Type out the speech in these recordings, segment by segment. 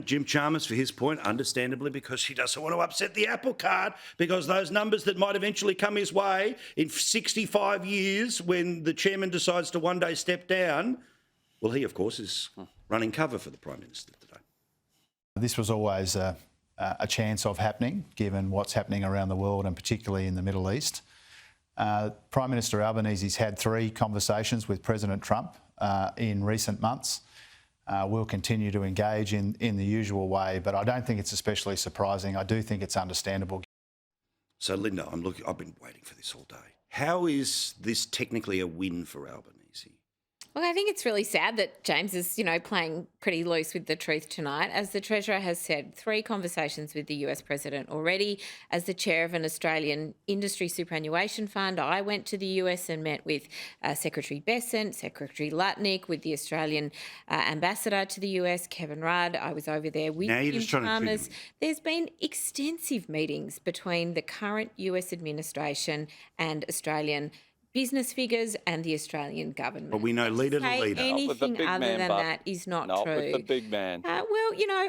Jim Chalmers, for his point, understandably, because he doesn't want to upset the apple cart, because those numbers that might eventually come his way in 65 years when the chairman decides to one day step down, well, he, of course, is running cover for the Prime Minister today. This was always a chance of happening, given what's happening around the world and particularly in the Middle East. Prime Minister Albanese's had 3 conversations with President Trump in recent months. We'll continue to engage in the usual way, but I don't think it's especially surprising. I do think it's understandable. So, Linda, I've been waiting for this all day. How is this technically a win for Albanese? Well, I think it's really sad that James is, playing pretty loose with the truth tonight. As the Treasurer has said, 3 conversations with the US President already. As the chair of an Australian industry superannuation fund, I went to the US and met with Secretary Bessent, Secretary Lutnick, with the Australian ambassador to the US, Kevin Rudd. I was over there with Jim Chalmers. There's been extensive meetings between the current US administration and Australian business figures and the Australian government. But we know leader to leader. Anything other than that is not true. Not with the big man. Well,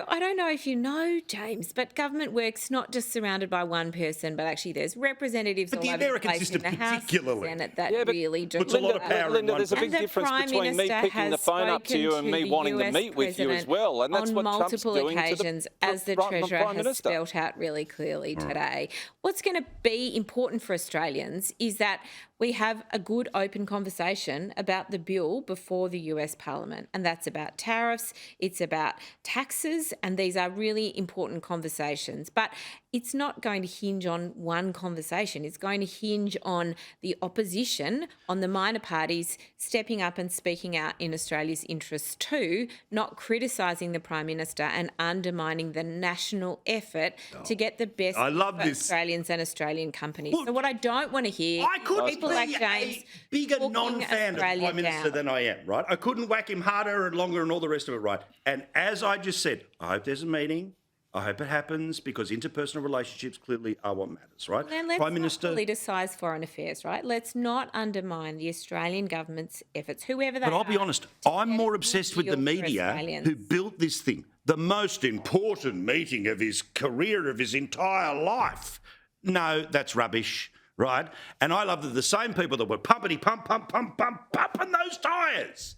I don't know if you know, James, but government works not just surrounded by one person, but actually there's representatives all over the place in the House and the Senate that really do. Puts a lot of power in Linda, one there's a big difference between me picking the phone up to you and me wanting to meet with you as well, and that's what Trump's doing on multiple occasions, as the Treasurer has spelt out really clearly today. What's going to be important for Australians is that we have a good open conversation about the bill before the US Parliament, and that's about tariffs, it's about taxes, and these are really important conversations. But it's not going to hinge on one conversation. It's going to hinge on the opposition, on the minor parties stepping up and speaking out in Australia's interests too, not criticising the Prime Minister and undermining the national effort to get the best for Australians and Australian companies. Look, so what I don't want to hear is people like James a bigger non-fan of the Prime Minister than I am, right? I couldn't whack him harder and longer and all the rest of it, right? And as I just said, I hope there's a meeting. I hope it happens, because interpersonal relationships clearly are what matters, right? Then let's Prime Minister, not politicise foreign affairs, right? Let's not undermine the Australian government's efforts, whoever they are. But I'll be honest, I'm more obsessed with the media who built this thing, the most important meeting of his career, of his entire life. No, that's rubbish, right? And I love that the same people that were pumping those tyres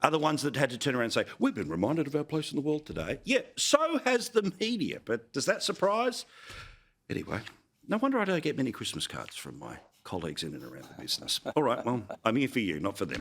are the ones that had to turn around and say, we've been reminded of our place in the world today. Yeah, so has the media, but does that surprise? Anyway, no wonder I don't get many Christmas cards from my colleagues in and around the business. All right, well, I'm here for you, not for them.